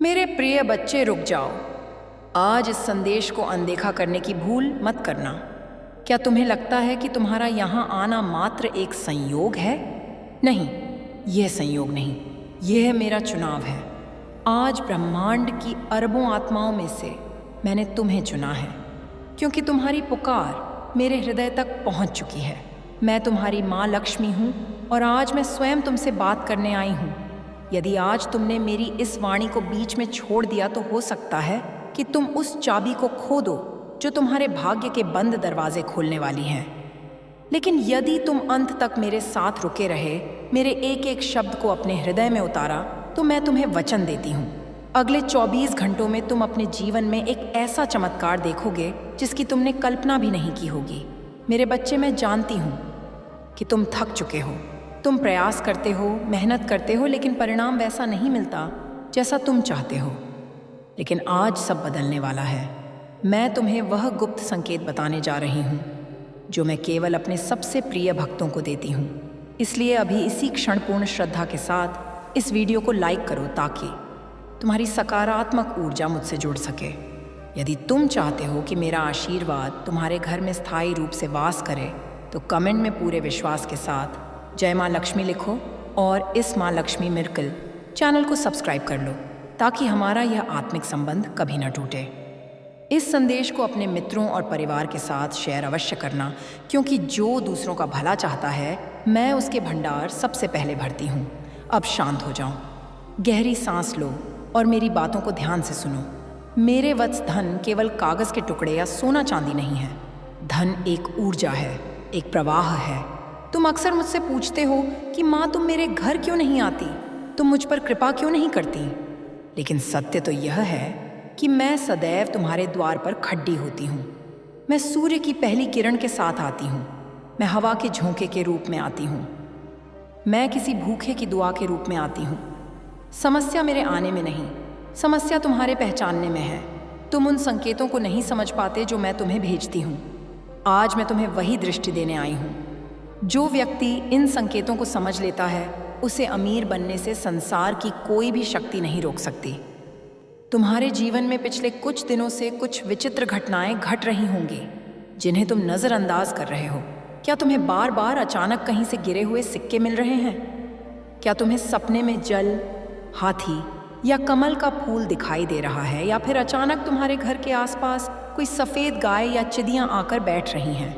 मेरे प्रिय बच्चे, रुक जाओ। आज इस संदेश को अनदेखा करने की भूल मत करना। क्या तुम्हें लगता है कि तुम्हारा यहाँ आना मात्र एक संयोग है? नहीं, यह संयोग नहीं, यह मेरा चुनाव है। आज ब्रह्मांड की अरबों आत्माओं में से मैंने तुम्हें चुना है, क्योंकि तुम्हारी पुकार मेरे हृदय तक पहुँच चुकी है। मैं तुम्हारी माँ लक्ष्मी हूँ और आज मैं स्वयं तुमसे बात करने आई हूँ। यदि आज तुमने मेरी इस वाणी को बीच में छोड़ दिया तो हो सकता है कि तुम उस चाबी को खो दो जो तुम्हारे भाग्य के बंद दरवाजे खोलने वाली है। लेकिन यदि तुम अंत तक मेरे साथ रुके रहे, मेरे एक एक शब्द को अपने हृदय में उतारा, तो मैं तुम्हें वचन देती हूँ, अगले 24 घंटों में तुम अपने जीवन में एक ऐसा चमत्कार देखोगे जिसकी तुमने कल्पना भी नहीं की होगी। मेरे बच्चे, मैं जानती हूँ कि तुम थक चुके हो। तुम प्रयास करते हो, मेहनत करते हो, लेकिन परिणाम वैसा नहीं मिलता जैसा तुम चाहते हो। लेकिन आज सब बदलने वाला है। मैं तुम्हें वह गुप्त संकेत बताने जा रही हूँ जो मैं केवल अपने सबसे प्रिय भक्तों को देती हूँ। इसलिए अभी इसी क्षण पूर्ण श्रद्धा के साथ इस वीडियो को लाइक करो ताकि तुम्हारी सकारात्मक ऊर्जा मुझसे जुड़ सके। यदि तुम चाहते हो कि मेरा आशीर्वाद तुम्हारे घर में स्थायी रूप से वास करे, तो कमेंट में पूरे विश्वास के साथ जय माँ लक्ष्मी लिखो और इस माँ लक्ष्मी मिरेकल चैनल को सब्सक्राइब कर लो ताकि हमारा यह आत्मिक संबंध कभी न टूटे। इस संदेश को अपने मित्रों और परिवार के साथ शेयर अवश्य करना, क्योंकि जो दूसरों का भला चाहता है, मैं उसके भंडार सबसे पहले भरती हूँ। अब शांत हो जाओ, गहरी सांस लो और मेरी बातों को ध्यान से सुनो। मेरे वत्स, धन केवल कागज के टुकड़े या सोना चांदी नहीं है। धन एक ऊर्जा है, एक प्रवाह है। तुम अक्सर मुझसे पूछते हो कि माँ, तुम मेरे घर क्यों नहीं आती, तुम मुझ पर कृपा क्यों नहीं करती। लेकिन सत्य तो यह है कि मैं सदैव तुम्हारे द्वार पर खड़ी होती हूँ। मैं सूर्य की पहली किरण के साथ आती हूँ, मैं हवा के झोंके के रूप में आती हूँ, मैं किसी भूखे की दुआ के रूप में आती हूँ। समस्या मेरे आने में नहीं, समस्या तुम्हारे पहचानने में है। तुम उन संकेतों को नहीं समझ पाते जो मैं तुम्हें भेजती हूँ। आज मैं तुम्हें वही दृष्टि देने आई हूँ। जो व्यक्ति इन संकेतों को समझ लेता है, उसे अमीर बनने से संसार की कोई भी शक्ति नहीं रोक सकती। तुम्हारे जीवन में पिछले कुछ दिनों से कुछ विचित्र घटनाएं घट रही होंगी जिन्हें तुम नज़रअंदाज कर रहे हो। क्या तुम्हें बार बार अचानक कहीं से गिरे हुए सिक्के मिल रहे हैं? क्या तुम्हें सपने में जल, हाथी या कमल का फूल दिखाई दे रहा है? या फिर अचानक तुम्हारे घर के आसपास कोई सफ़ेद गाय या चिड़ियाँ आकर बैठ रही हैं?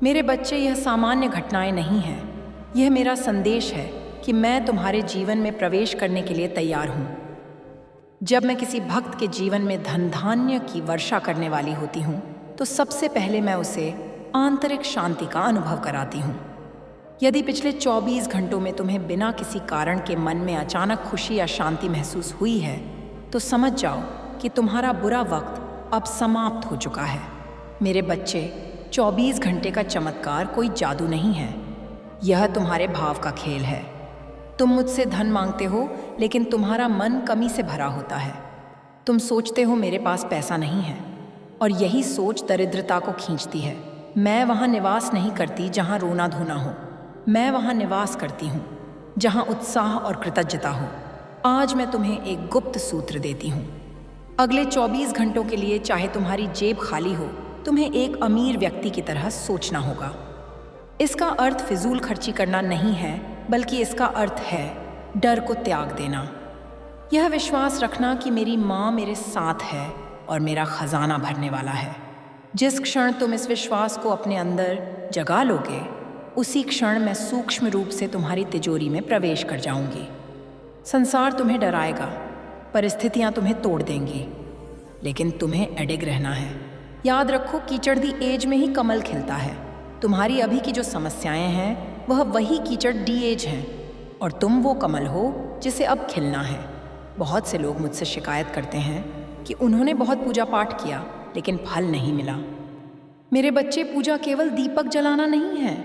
मेरे बच्चे, यह सामान्य घटनाएं नहीं हैं। यह मेरा संदेश है कि मैं तुम्हारे जीवन में प्रवेश करने के लिए तैयार हूँ। जब मैं किसी भक्त के जीवन में धन धान्य की वर्षा करने वाली होती हूँ, तो सबसे पहले मैं उसे आंतरिक शांति का अनुभव कराती हूँ। यदि पिछले 24 घंटों में तुम्हें बिना किसी कारण के मन में अचानक खुशी या शांति महसूस हुई है, तो समझ जाओ कि तुम्हारा बुरा वक्त अब समाप्त हो चुका है। मेरे बच्चे, 24 घंटे का चमत्कार कोई जादू नहीं है, यह तुम्हारे भाव का खेल है। तुम मुझसे धन मांगते हो, लेकिन तुम्हारा मन कमी से भरा होता है। तुम सोचते हो मेरे पास पैसा नहीं है, और यही सोच दरिद्रता को खींचती है। मैं वहाँ निवास नहीं करती जहाँ रोना धोना हो, मैं वहाँ निवास करती हूँ जहाँ उत्साह और कृतज्ञता हो। आज मैं तुम्हें एक गुप्त सूत्र देती हूँ। अगले 24 घंटों के लिए, चाहे तुम्हारी जेब खाली हो, तुम्हें एक अमीर व्यक्ति की तरह सोचना होगा। इसका अर्थ फिजूल खर्ची करना नहीं है, बल्कि इसका अर्थ है डर को त्याग देना। यह विश्वास रखना कि मेरी माँ मेरे साथ है और मेरा खजाना भरने वाला है। जिस क्षण तुम इस विश्वास को अपने अंदर जगा लोगे, उसी क्षण मैं सूक्ष्म रूप से तुम्हारी तिजोरी में प्रवेश कर जाऊंगी। संसार तुम्हें डराएगा, परिस्थितियाँ तुम्हें तोड़ देंगी, लेकिन तुम्हें अडिग रहना है। याद रखो, कीचड़ दी एज में ही कमल खिलता है। तुम्हारी अभी की जो समस्याएं हैं, वह वही कीचड़ डी एज हैं, और तुम वो कमल हो जिसे अब खिलना है। बहुत से लोग मुझसे शिकायत करते हैं कि उन्होंने बहुत पूजा पाठ किया, लेकिन फल नहीं मिला। मेरे बच्चे, पूजा केवल दीपक जलाना नहीं है,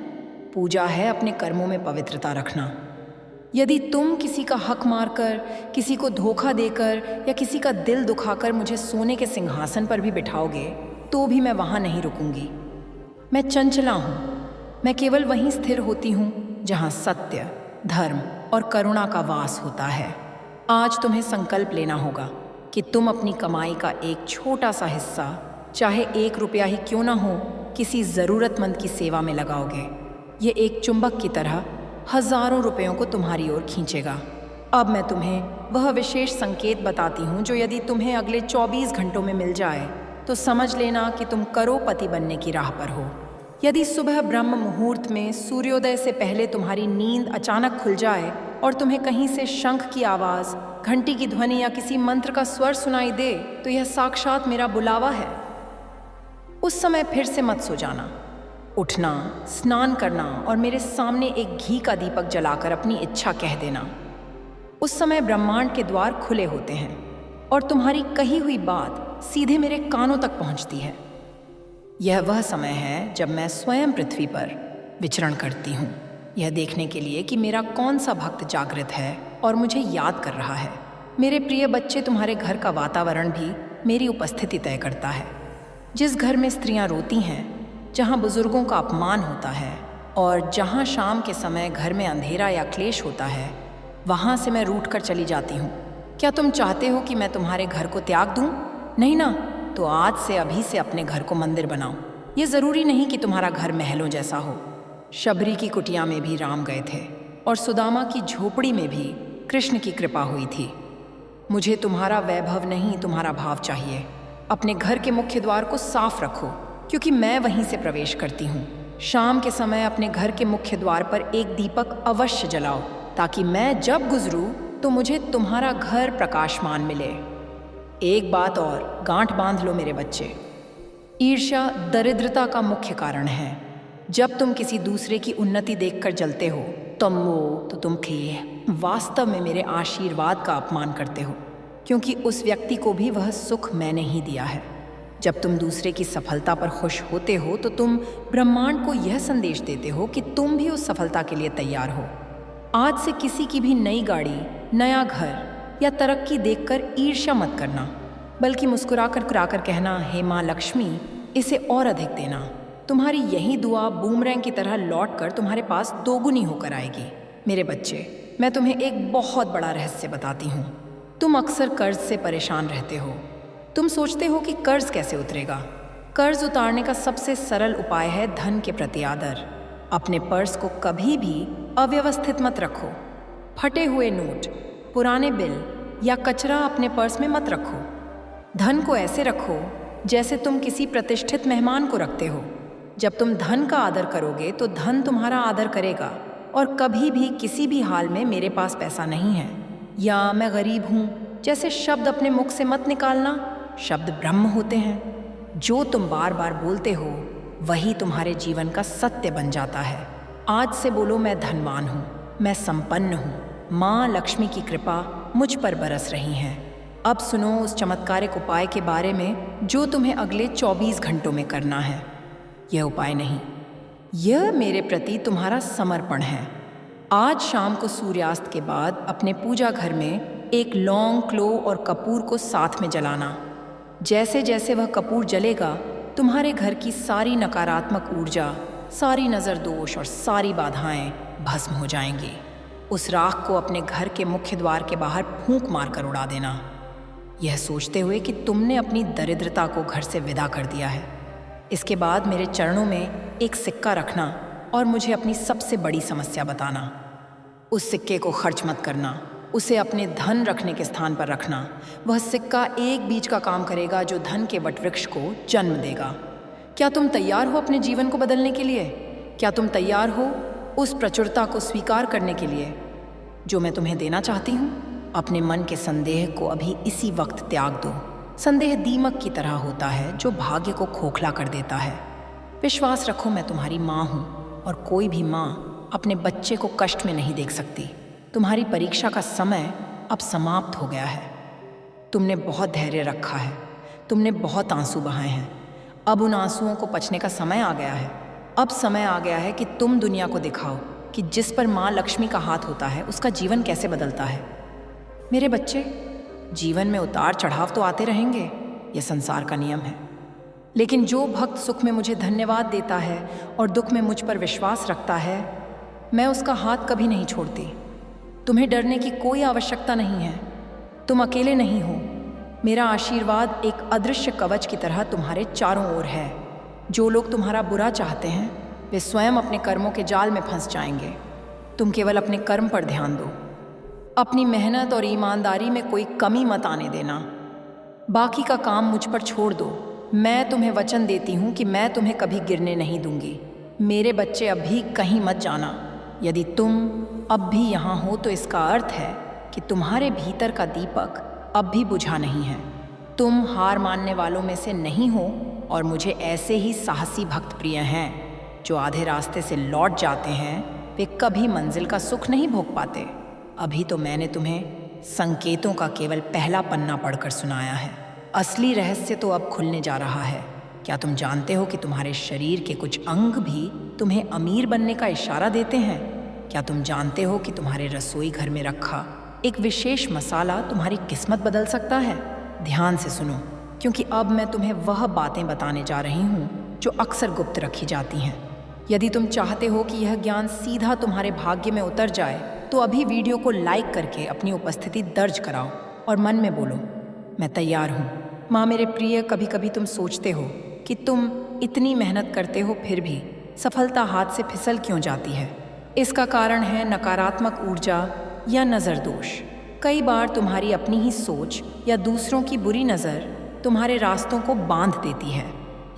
पूजा है अपने कर्मों में पवित्रता रखना। यदि तुम किसी का हक मारकर, किसी को धोखा देकर या किसी का दिल दुखाकर मुझे सोने के सिंहासन पर भी बिठाओगे, तो भी मैं वहाँ नहीं रुकूंगी। मैं चंचला हूँ, मैं केवल वहीं स्थिर होती हूँ जहाँ सत्य, धर्म और करुणा का वास होता है। आज तुम्हें संकल्प लेना होगा कि तुम अपनी कमाई का एक छोटा सा हिस्सा, चाहे 1 रुपया ही क्यों ना हो, किसी ज़रूरतमंद की सेवा में लगाओगे। ये एक चुंबक की तरह हज़ारों रुपयों को तुम्हारी ओर खींचेगा। अब मैं तुम्हें वह विशेष संकेत बताती हूँ जो यदि तुम्हें अगले 24 घंटों में मिल जाए तो समझ लेना कि तुम करोड़पति बनने की राह पर हो। यदि सुबह ब्रह्म मुहूर्त में सूर्योदय से पहले तुम्हारी नींद अचानक खुल जाए और तुम्हें कहीं से शंख की आवाज़, घंटी की ध्वनि या किसी मंत्र का स्वर सुनाई दे, तो यह साक्षात मेरा बुलावा है। उस समय फिर से मत सो जाना। उठना, स्नान करना और मेरे सामने एक घी का दीपक जलाकर अपनी इच्छा कह देना। उस समय ब्रह्मांड के द्वार खुले होते हैं और तुम्हारी कही हुई बात सीधे मेरे कानों तक पहुंचती है। यह वह समय है जब मैं स्वयं पृथ्वी पर विचरण करती हूँ, यह देखने के लिए कि मेरा कौन सा भक्त जागृत है और मुझे याद कर रहा है। मेरे प्रिय बच्चे, तुम्हारे घर का वातावरण भी मेरी उपस्थिति तय करता है। जिस घर में स्त्रियां रोती हैं, जहाँ बुजुर्गों का अपमान होता है और जहाँ शाम के समय घर में अंधेरा या क्लेश होता है, वहाँ से मैं रूठ कर चली जाती हूँ। क्या तुम चाहते हो कि मैं तुम्हारे घर को त्याग दूँ? नहीं ना, तो आज से अभी से अपने घर को मंदिर बनाओ। ये ज़रूरी नहीं कि तुम्हारा घर महलों जैसा हो। शबरी की कुटिया में भी राम गए थे और सुदामा की झोपड़ी में भी कृष्ण की कृपा हुई थी। मुझे तुम्हारा वैभव नहीं, तुम्हारा भाव चाहिए। अपने घर के मुख्य द्वार को साफ रखो, क्योंकि मैं वहीं से प्रवेश करती हूँ। शाम के समय अपने घर के मुख्य द्वार पर एक दीपक अवश्य जलाओ, ताकि मैं जब गुजरूं तो मुझे तुम्हारा घर प्रकाशमान मिले। एक बात और, गांठ बांध लो मेरे बच्चे। ईर्ष्या दरिद्रता का मुख्य कारण है। जब तुम किसी दूसरे की उन्नति देखकर जलते हो, तुम वास्तव में मेरे आशीर्वाद का अपमान करते हो, क्योंकि उस व्यक्ति को भी वह सुख मैंने ही दिया है। जब तुम दूसरे की सफलता पर खुश होते हो तो तुम ब्रह्मांड को यह संदेश देते हो कि तुम भी उस सफलता के लिए तैयार हो। आज से किसी की भी नई गाड़ी, नया घर या तरक्की देखकर ईर्ष्या मत करना, बल्कि मुस्कुराकर कहना, हे माँ लक्ष्मी, इसे और अधिक देना। तुम्हारी यही दुआ बूमरैंग की तरह लौटकर तुम्हारे पास दोगुनी होकर आएगी। मेरे बच्चे, मैं तुम्हें एक बहुत बड़ा रहस्य बताती हूँ। तुम अक्सर कर्ज से परेशान रहते हो। तुम सोचते हो कि कर्ज कैसे उतरेगा। कर्ज उतारने का सबसे सरल उपाय है धन के प्रति आदर। अपने पर्स को कभी भी अव्यवस्थित मत रखो। फटे हुए नोट, पुराने बिल या कचरा अपने पर्स में मत रखो। धन को ऐसे रखो जैसे तुम किसी प्रतिष्ठित मेहमान को रखते हो। जब तुम धन का आदर करोगे तो धन तुम्हारा आदर करेगा। और कभी भी किसी भी हाल में मेरे पास पैसा नहीं है या मैं गरीब हूँ जैसे शब्द अपने मुख से मत निकालना। शब्द ब्रह्म होते हैं। जो तुम बार बार बोलते हो वही तुम्हारे जीवन का सत्य बन जाता है। आज से बोलो, मैं धनवान हूँ, मैं संपन्न हूँ, माँ लक्ष्मी की कृपा मुझ पर बरस रही है। अब सुनो उस चमत्कारिक उपाय के बारे में जो तुम्हें अगले 24 घंटों में करना है। यह उपाय नहीं, यह मेरे प्रति तुम्हारा समर्पण है। आज शाम को सूर्यास्त के बाद अपने पूजा घर में एक लौंग, क्लोव और कपूर को साथ में जलाना। जैसे जैसे वह कपूर जलेगा, तुम्हारे घर की सारी नकारात्मक ऊर्जा, सारी नज़र दोष और सारी बाधाएं भस्म हो जाएंगी। उस राख को अपने घर के मुख्य द्वार के बाहर फूंक मारकर उड़ा देना, यह सोचते हुए कि तुमने अपनी दरिद्रता को घर से विदा कर दिया है। इसके बाद मेरे चरणों में एक सिक्का रखना और मुझे अपनी सबसे बड़ी समस्या बताना। उस सिक्के को खर्च मत करना, उसे अपने धन रखने के स्थान पर रखना। वह सिक्का एक बीज का काम करेगा जो धन के वटवृक्ष को जन्म देगा। क्या तुम तैयार हो अपने जीवन को बदलने के लिए? क्या तुम तैयार हो उस प्रचुरता को स्वीकार करने के लिए जो मैं तुम्हें देना चाहती हूँ? अपने मन के संदेह को अभी इसी वक्त त्याग दो। संदेह दीमक की तरह होता है जो भाग्य को खोखला कर देता है। विश्वास रखो, मैं तुम्हारी माँ हूँ और कोई भी माँ अपने बच्चे को कष्ट में नहीं देख सकती। तुम्हारी परीक्षा का समय अब समाप्त हो गया है। तुमने बहुत धैर्य रखा है, तुमने बहुत आंसू बहाए हैं। अब उन आंसुओं को पचने का समय आ गया है। अब समय आ गया है कि तुम दुनिया को दिखाओ कि जिस पर माँ लक्ष्मी का हाथ होता है उसका जीवन कैसे बदलता है। मेरे बच्चे, जीवन में उतार चढ़ाव तो आते रहेंगे, यह संसार का नियम है। लेकिन जो भक्त सुख में मुझे धन्यवाद देता है और दुख में मुझ पर विश्वास रखता है, मैं उसका हाथ कभी नहीं छोड़ती। तुम्हें डरने की कोई आवश्यकता नहीं है। तुम अकेले नहीं हो। मेरा आशीर्वाद एक अदृश्य कवच की तरह तुम्हारे चारों ओर है। जो लोग तुम्हारा बुरा चाहते हैं वे स्वयं अपने कर्मों के जाल में फंस जाएंगे। तुम केवल अपने कर्म पर ध्यान दो। अपनी मेहनत और ईमानदारी में कोई कमी मत आने देना। बाकी का काम मुझ पर छोड़ दो। मैं तुम्हें वचन देती हूँ कि मैं तुम्हें कभी गिरने नहीं दूंगी। मेरे बच्चे अब भी कहीं मत जाना। यदि तुम अब भी यहाँ हो तो इसका अर्थ है कि तुम्हारे भीतर का दीपक अब भी बुझा नहीं है। तुम हार मानने वालों में से नहीं हो और मुझे ऐसे ही साहसी भक्त प्रिय हैं। जो आधे रास्ते से लौट जाते हैं वे कभी मंजिल का सुख नहीं भोग पाते। अभी तो मैंने तुम्हें संकेतों का केवल पहला पन्ना पढ़कर सुनाया है। असली रहस्य तो अब खुलने जा रहा है। क्या तुम जानते हो कि तुम्हारे शरीर के कुछ अंग भी तुम्हें अमीर बनने का इशारा देते हैं? क्या तुम जानते हो कि तुम्हारे रसोई घर में रखा एक विशेष मसाला तुम्हारी किस्मत बदल सकता है? ध्यान से सुनो, क्योंकि अब मैं तुम्हें वह बातें बताने जा रही हूँ जो अक्सर गुप्त रखी जाती हैं। यदि तुम चाहते हो कि यह ज्ञान सीधा तुम्हारे भाग्य में उतर जाए तो अभी वीडियो को लाइक करके अपनी उपस्थिति दर्ज कराओ और मन में बोलो, मैं तैयार हूँ। माँ मेरे प्रिय, कभी कभी तुम सोचते हो कि तुम इतनी मेहनत करते हो फिर भी सफलता हाथ से फिसल क्यों जाती है। इसका कारण है नकारात्मक ऊर्जा या नज़र दोष। कई बार तुम्हारी अपनी ही सोच या दूसरों की बुरी नज़र तुम्हारे रास्तों को बांध देती है।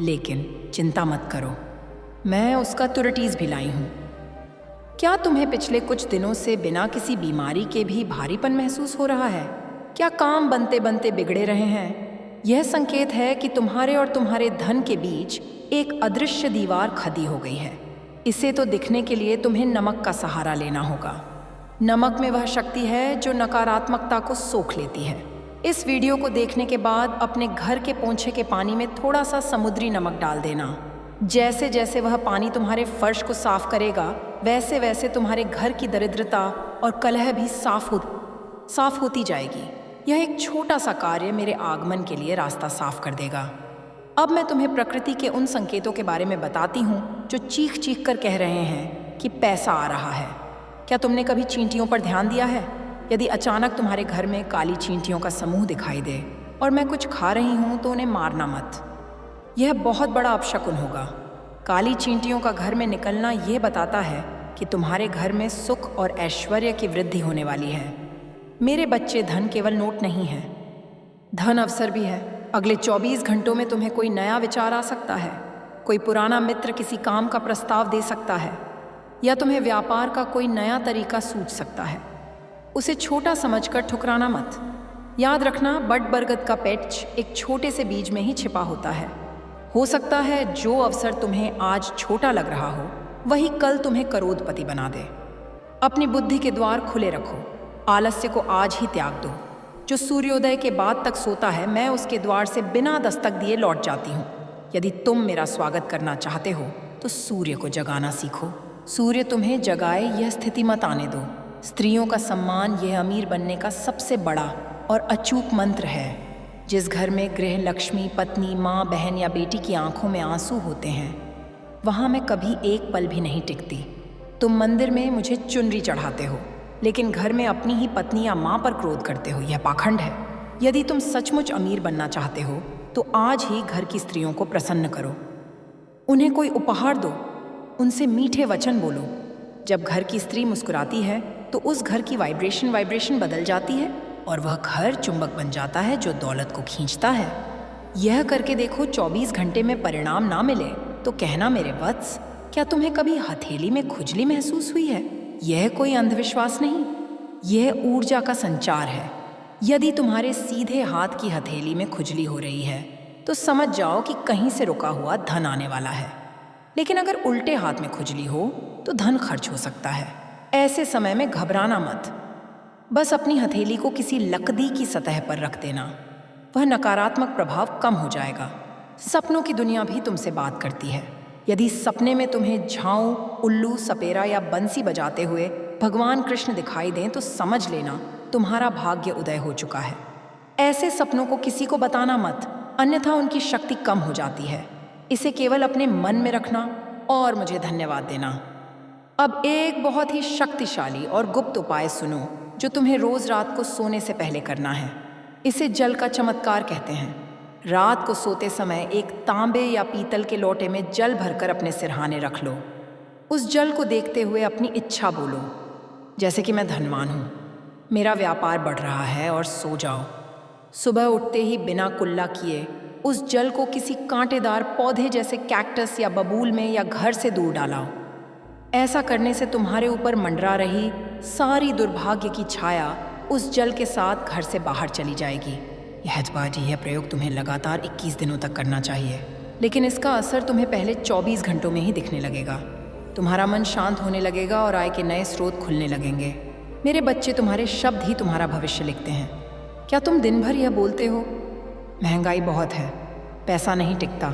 लेकिन चिंता मत करो, मैं उसका तुरटीज भी लाई हूँ। क्या तुम्हें पिछले कुछ दिनों से बिना किसी बीमारी के भी भारीपन महसूस हो रहा है? क्या काम बनते बनते बिगड़े रहे हैं? यह संकेत है कि तुम्हारे और तुम्हारे धन के बीच एक अदृश्य दीवार खड़ी हो गई है। इसे तो दिखने के लिए तुम्हें नमक का सहारा लेना होगा। नमक में वह शक्ति है जो नकारात्मकता को सोख लेती है। इस वीडियो को देखने के बाद अपने घर के पोंछे के पानी में थोड़ा सा समुद्री नमक डाल देना। जैसे जैसे वह पानी तुम्हारे फर्श को साफ करेगा वैसे वैसे तुम्हारे घर की दरिद्रता और कलह भी साफ होती जाएगी। यह एक छोटा सा कार्य मेरे आगमन के लिए रास्ता साफ कर देगा। अब मैं तुम्हें प्रकृति के उन संकेतों के बारे में बताती हूँ जो चीख चीख कर कह रहे हैं कि पैसा आ रहा है। क्या तुमने कभी चींटियों पर ध्यान दिया है? यदि अचानक तुम्हारे घर में काली चींटियों का समूह दिखाई दे और मैं कुछ खा रही हूँ तो उन्हें मारना मत। यह बहुत बड़ा अपशकुन होगा। काली चींटियों का घर में निकलना यह बताता है कि तुम्हारे घर में सुख और ऐश्वर्य की वृद्धि होने वाली है। मेरे बच्चे, धन केवल नोट नहीं है, धन अवसर भी है। अगले 24 घंटों में तुम्हें कोई नया विचार आ सकता है। कोई पुराना मित्र किसी काम का प्रस्ताव दे सकता है या तुम्हें व्यापार का कोई नया तरीका सूझ सकता है। उसे छोटा समझकर ठुकराना मत। याद रखना, बड बरगद का पेच एक छोटे से बीज में ही छिपा होता है। हो सकता है जो अवसर तुम्हें आज छोटा लग रहा हो वही कल तुम्हें करोड़पति बना दे। अपनी बुद्धि के द्वार खुले रखो। आलस्य को आज ही त्याग दो। जो सूर्योदय के बाद तक सोता है, मैं उसके द्वार से बिना दस्तक दिए लौट जाती हूँ। यदि तुम मेरा स्वागत करना चाहते हो तो सूर्य को जगाना सीखो। सूर्य तुम्हें जगाए यह स्थिति मत आने दो। स्त्रियों का सम्मान यह अमीर बनने का सबसे बड़ा और अचूक मंत्र है। जिस घर में गृह लक्ष्मी, पत्नी, माँ, बहन या बेटी की आंखों में आंसू होते हैं वहाँ मैं कभी एक पल भी नहीं टिकती। तुम मंदिर में मुझे चुनरी चढ़ाते हो लेकिन घर में अपनी ही पत्नी या माँ पर क्रोध करते हो। यह पाखंड है। यदि तुम सचमुच अमीर बनना चाहते हो तो आज ही घर की स्त्रियों को प्रसन्न करो। उन्हें कोई उपहार दो, उनसे मीठे वचन बोलो। जब घर की स्त्री मुस्कुराती है तो उस घर की वाइब्रेशन बदल जाती है और वह घर चुंबक बन जाता है जो दौलत को खींचता है। यह करके देखो, 24 घंटे में परिणाम ना मिले तो कहना, मेरे वत्स, क्या तुम्हें कभी हथेली में खुजली महसूस हुई है? यह कोई अंधविश्वास नहीं, यह ऊर्जा का संचार है। यदि तुम्हारे सीधे हाथ की हथेली में खुजली हो रही है तो समझ जाओ कि कहीं से रुका हुआ धन आने वाला है। लेकिन अगर उल्टे हाथ में खुजली हो तो धन खर्च हो सकता है। ऐसे समय में घबराना मत। बस अपनी हथेली को किसी लकड़ी की सतह पर रख देना, वह नकारात्मक प्रभाव कम हो जाएगा। सपनों की दुनिया भी तुमसे बात करती है। यदि सपने में तुम्हें झाऊ, उल्लू, सपेरा या बंसी बजाते हुए भगवान कृष्ण दिखाई दें तो समझ लेना तुम्हारा भाग्य उदय हो चुका है। ऐसे सपनों को किसी को बताना मत, अन्यथा उनकी शक्ति कम हो जाती है। इसे केवल अपने मन में रखना और मुझे धन्यवाद देना। अब एक बहुत ही शक्तिशाली और गुप्त उपाय सुनो जो तुम्हें रोज रात को सोने से पहले करना है। इसे जल का चमत्कार कहते हैं। रात को सोते समय एक तांबे या पीतल के लोटे में जल भरकर अपने सिरहाने रख लो। उस जल को देखते हुए अपनी इच्छा बोलो, जैसे कि मैं धनवान हूँ, मेरा व्यापार बढ़ रहा है, और सो जाओ। सुबह उठते ही बिना कुल्ला किए उस जल को किसी कांटेदार पौधे जैसे कैक्टस या बबूल में या घर से दूर डालाओ। ऐसा करने से तुम्हारे ऊपर मंडरा रही सारी दुर्भाग्य की छाया उस जल के साथ घर से बाहर चली जाएगी। यह प्रयोग तुम्हें लगातार 21 दिनों तक करना चाहिए, लेकिन इसका असर तुम्हें पहले 24 घंटों में ही दिखने लगेगा। तुम्हारा मन शांत होने लगेगा और आय के नए स्रोत खुलने लगेंगे। मेरे बच्चे, तुम्हारे शब्द ही तुम्हारा भविष्य लिखते हैं। क्या तुम दिन भर यह बोलते हो, महंगाई बहुत है, पैसा नहीं टिकता?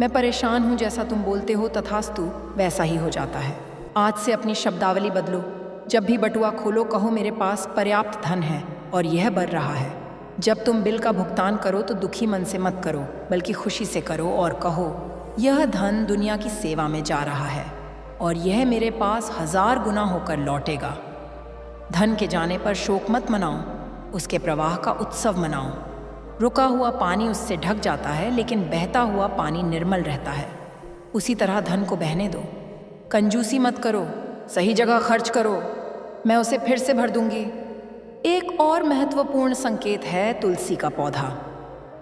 मैं परेशान हूँ, जैसा तुम बोलते हो तथास्तु वैसा ही हो जाता है। आज से अपनी शब्दावली बदलो। जब भी बटुआ खोलो कहो, मेरे पास पर्याप्त धन है और यह बढ़ रहा है। जब तुम बिल का भुगतान करो तो दुखी मन से मत करो, बल्कि खुशी से करो और कहो, यह धन दुनिया की सेवा में जा रहा है और यह मेरे पास 1000 गुना होकर लौटेगा। धन के जाने पर शोक मत मनाओ, उसके प्रवाह का उत्सव मनाओ। रुका हुआ पानी उससे ढक जाता है, लेकिन बहता हुआ पानी निर्मल रहता है। उसी तरह धन को बहने दो। कंजूसी मत करो, सही जगह खर्च करो, मैं उसे फिर से भर दूंगी। एक और महत्वपूर्ण संकेत है तुलसी का पौधा।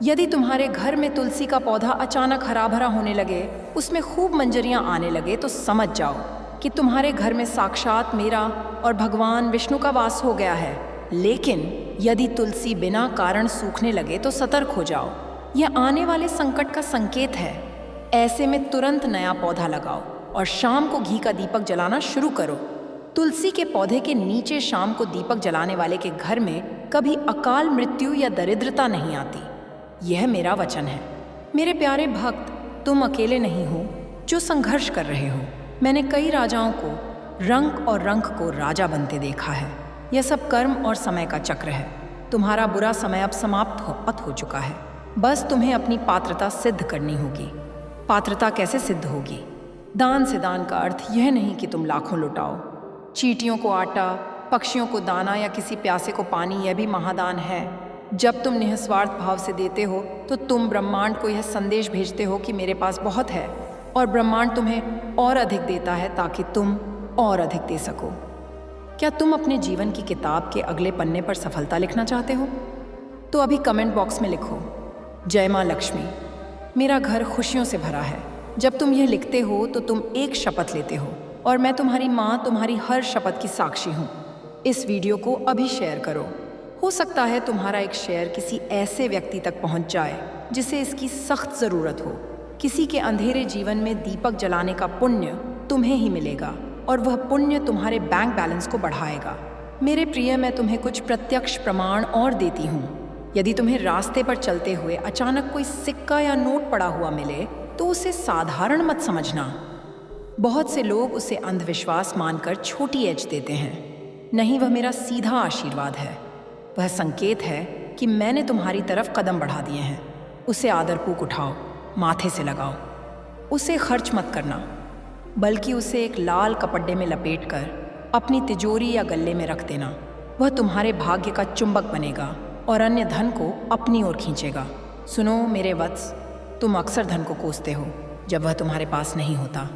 यदि तुम्हारे घर में तुलसी का पौधा अचानक हरा भरा होने लगे, उसमें खूब मंजरियां आने लगे, तो समझ जाओ कि तुम्हारे घर में साक्षात मेरा और भगवान विष्णु का वास हो गया है। लेकिन यदि तुलसी बिना कारण सूखने लगे तो सतर्क हो जाओ, यह आने वाले संकट का संकेत है। ऐसे में तुरंत नया पौधा लगाओ और शाम को घी का दीपक जलाना शुरू करो। तुलसी के पौधे के नीचे शाम को दीपक जलाने वाले के घर में कभी अकाल मृत्यु या दरिद्रता नहीं आती। यह मेरा वचन है। मेरे प्यारे भक्त, तुम अकेले नहीं हो जो संघर्ष कर रहे हो। मैंने कई राजाओं को रंक और रंक को राजा बनते देखा है। यह सब कर्म और समय का चक्र है। तुम्हारा बुरा समय अब समाप्त हो चुका है। बस तुम्हें अपनी पात्रता सिद्ध करनी होगी। पात्रता कैसे सिद्ध होगी? दान से दान का अर्थ यह नहीं कि तुम लाखों लुटाओ। चींटियों को आटा, पक्षियों को दाना या किसी प्यासे को पानी, यह भी महादान है। जब तुम निस्वार्थ भाव से देते हो तो तुम ब्रह्मांड को यह संदेश भेजते हो कि मेरे पास बहुत है, और ब्रह्मांड तुम्हें और अधिक देता है ताकि तुम और अधिक दे सको। क्या तुम अपने जीवन की किताब के अगले पन्ने पर सफलता लिखना चाहते हो? तो अभी कमेंट बॉक्स में लिखो, जय माँ लक्ष्मी, मेरा घर खुशियों से भरा है। जब तुम यह लिखते हो तो तुम एक शपथ लेते हो, और मैं तुम्हारी माँ तुम्हारी हर शपथ की साक्षी हूँ। इस वीडियो को अभी शेयर करो। हो सकता है तुम्हारा एक शेयर किसी ऐसे व्यक्ति तक पहुँच जाए जिसे इसकी सख्त ज़रूरत हो। किसी के अंधेरे जीवन में दीपक जलाने का पुण्य तुम्हें ही मिलेगा, और वह पुण्य तुम्हारे बैंक बैलेंस को बढ़ाएगा। मेरे प्रिय, मैं तुम्हें कुछ प्रत्यक्ष प्रमाण और देती हूँ। यदि तुम्हें रास्ते पर चलते हुए अचानक कोई सिक्का या नोट पड़ा हुआ मिले तो उसे साधारण मत समझना। बहुत से लोग उसे अंधविश्वास मानकर छोटी एज देते हैं। नहीं, वह मेरा सीधा आशीर्वाद है। वह संकेत है कि मैंने तुम्हारी तरफ कदम बढ़ा दिए हैं। उसे आदरपूर्वक उठाओ, माथे से लगाओ। उसे खर्च मत करना, बल्कि उसे एक लाल कपड़े में लपेटकर अपनी तिजोरी या गल्ले में रख देना। वह तुम्हारे भाग्य का चुंबक बनेगा और अन्य धन को अपनी ओर खींचेगा। सुनो मेरे वत्स, तुम अक्सर धन को कोसते हो जब वह तुम्हारे पास नहीं होता।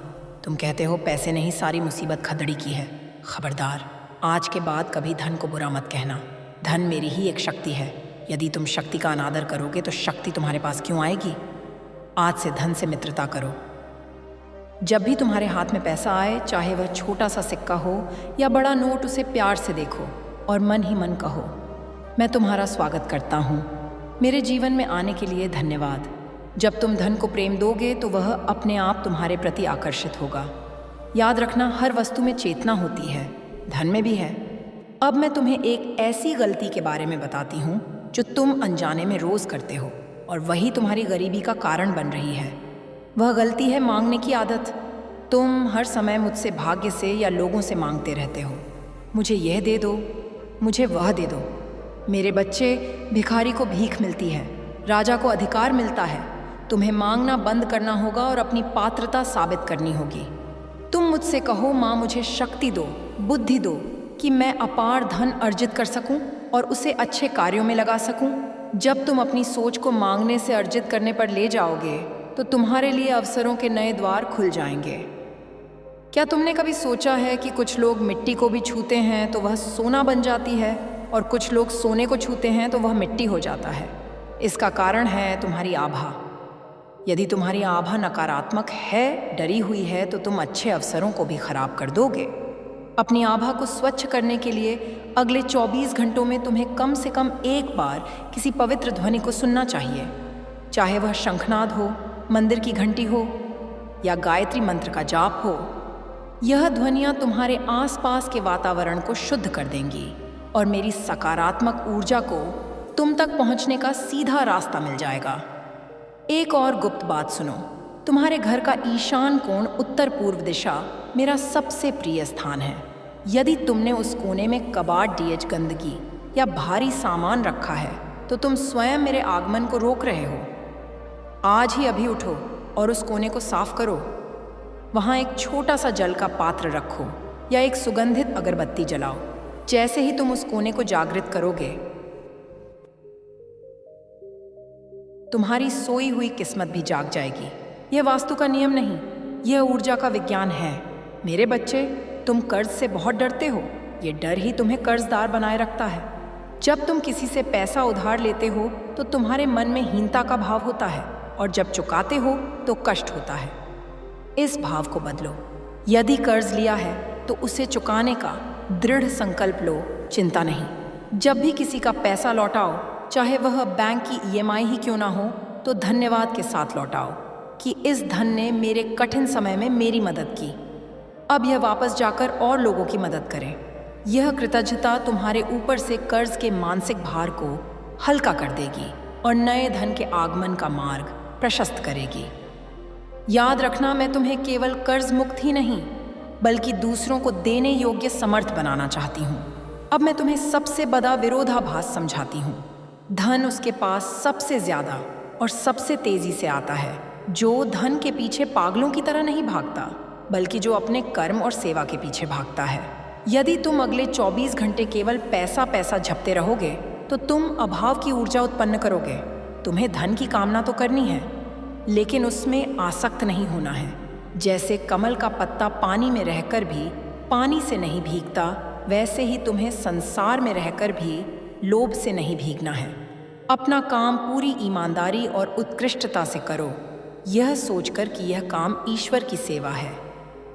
तुम कहते हो पैसे ने ही सारी मुसीबत खदड़ी की है। खबरदार, आज के बाद कभी धन को बुरा मत कहना। धन मेरी ही एक शक्ति है। यदि तुम शक्ति का अनादर करोगे तो शक्ति तुम्हारे पास क्यों आएगी? आज से धन से मित्रता करो। जब भी तुम्हारे हाथ में पैसा आए, चाहे वह छोटा सा सिक्का हो या बड़ा नोट, उसे प्यार से देखो और मन ही मन कहो, मैं तुम्हारा स्वागत करता हूँ। मेरे जीवन में आने के लिए धन्यवाद। जब तुम धन को प्रेम दोगे तो वह अपने आप तुम्हारे प्रति आकर्षित होगा। याद रखना, हर वस्तु में चेतना होती है, धन में भी है। अब मैं तुम्हें एक ऐसी गलती के बारे में बताती हूँ जो तुम अनजाने में रोज़ करते हो, और वही तुम्हारी गरीबी का कारण बन रही है। वह गलती है मांगने की आदत। तुम हर समय मुझसे भाग्य से या लोगों से मांगते रहते हो, मुझे यह दे दो, मुझे वह दे दो। मेरे बच्चे, भिखारी को भीख मिलती है, राजा को अधिकार मिलता है। तुम्हें मांगना बंद करना होगा और अपनी पात्रता साबित करनी होगी। तुम मुझसे कहो, माँ मुझे शक्ति दो, बुद्धि दो, कि मैं अपार धन अर्जित कर सकूं और उसे अच्छे कार्यों में लगा सकूं। जब तुम अपनी सोच को मांगने से अर्जित करने पर ले जाओगे तो तुम्हारे लिए अवसरों के नए द्वार खुल जाएंगे। क्या तुमने कभी सोचा है कि कुछ लोग मिट्टी को भी छूते हैं तो वह सोना बन जाती है और कुछ लोग सोने को छूते हैं तो वह मिट्टी हो जाता है? इसका कारण है तुम्हारी आभा। यदि तुम्हारी आभा नकारात्मक है, डरी हुई है, तो तुम अच्छे अवसरों को भी खराब कर दोगे। अपनी आभा को स्वच्छ करने के लिए अगले 24 घंटों में तुम्हें कम से कम एक बार किसी पवित्र ध्वनि को सुनना चाहिए, चाहे वह शंखनाद हो, मंदिर की घंटी हो या गायत्री मंत्र का जाप हो। यह ध्वनियाँ तुम्हारे आसपास के वातावरण को शुद्ध कर देंगी और मेरी सकारात्मक ऊर्जा को तुम तक पहुँचने का सीधा रास्ता मिल जाएगा। एक और गुप्त बात सुनो, तुम्हारे घर का ईशान कोण उत्तर पूर्व दिशा मेरा सबसे प्रिय स्थान है। यदि तुमने उस कोने में कबाड़, डीएच, गंदगी या भारी सामान रखा है तो तुम स्वयं मेरे आगमन को रोक रहे हो। आज ही अभी उठो और उस कोने को साफ करो। वहाँ एक छोटा सा जल का पात्र रखो या एक सुगंधित अगरबत्ती जलाओ। जैसे ही तुम उस कोने को जागृत करोगे, तुम्हारी सोई हुई किस्मत भी जाग जाएगी। यह वास्तु का नियम नहीं, यह ऊर्जा का विज्ञान है। मेरे बच्चे, तुम कर्ज से बहुत डरते हो। ये डर ही तुम्हें कर्जदार बनाए रखता है। जब तुम किसी से पैसा उधार लेते हो तो तुम्हारे मन में हीनता का भाव होता है और जब चुकाते हो तो कष्ट होता है। इस भाव को बदलो। यदि कर्ज लिया है तो उसे चुकाने का दृढ़ संकल्प लो, चिंता नहीं। जब भी किसी का पैसा लौटाओ, चाहे वह बैंक की ईएमआई ही क्यों ना हो, तो धन्यवाद के साथ लौटाओ कि इस धन ने मेरे कठिन समय में मेरी मदद की। अब यह वापस जाकर और लोगों की मदद करें। यह कृतज्ञता तुम्हारे ऊपर से कर्ज के मानसिक भार को हल्का कर देगी और नए धन के आगमन का मार्ग प्रशस्त करेगी। याद रखना, मैं तुम्हें केवल कर्ज मुक्त ही नहीं बल्कि दूसरों को देने योग्य समर्थ बनाना चाहती हूँ। अब मैं तुम्हें सबसे बड़ा विरोधाभास समझाती हूँ। धन उसके पास सबसे ज़्यादा और सबसे तेज़ी से आता है जो धन के पीछे पागलों की तरह नहीं भागता, बल्कि जो अपने कर्म और सेवा के पीछे भागता है। यदि तुम अगले 24 घंटे केवल पैसा पैसा झपते रहोगे तो तुम अभाव की ऊर्जा उत्पन्न करोगे। तुम्हें धन की कामना तो करनी है, लेकिन उसमें आसक्त नहीं होना है। जैसे कमल का पत्ता पानी में रहकर भी पानी से नहीं भीगता, वैसे ही तुम्हें संसार में रहकर भी लोभ से नहीं भीगना है। अपना काम पूरी ईमानदारी और उत्कृष्टता से करो, यह सोचकर कि यह काम ईश्वर की सेवा है।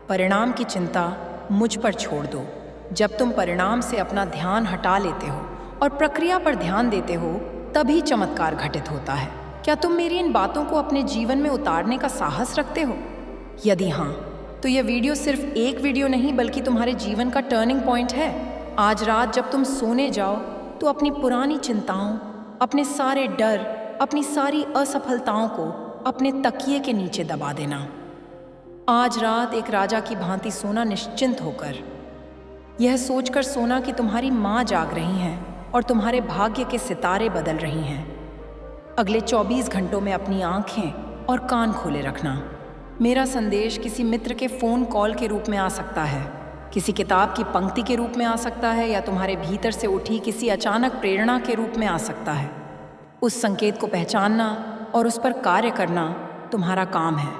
परिणाम की चिंता मुझ पर छोड़ दो। जब तुम परिणाम से अपना ध्यान हटा लेते हो और प्रक्रिया पर ध्यान देते हो, तभी चमत्कार घटित होता है। क्या तुम मेरी इन बातों को अपने जीवन में उतारने का साहस रखते हो? यदि हाँ, तो यह वीडियो सिर्फ एक वीडियो नहीं बल्कि तुम्हारे जीवन का टर्निंग पॉइंट है। आज रात जब तुम सोने जाओ तो अपनी पुरानी चिंताओं, अपने सारे डर, अपनी सारी असफलताओं को अपने तकिए के नीचे दबा देना। आज रात एक राजा की भांति सोना निश्चिंत होकर, यह सोचकर सोना कि तुम्हारी माँ जाग रही हैं और तुम्हारे भाग्य के सितारे बदल रही हैं। अगले 24 घंटों में अपनी आंखें और कान खोले रखना। मेरा संदेश किसी मित्र के फ़ोन कॉल के रूप में आ सकता है, किसी किताब की पंक्ति के रूप में आ सकता है या तुम्हारे भीतर से उठी किसी अचानक प्रेरणा के रूप में आ सकता है। उस संकेत को पहचानना और उस पर कार्य करना तुम्हारा काम है।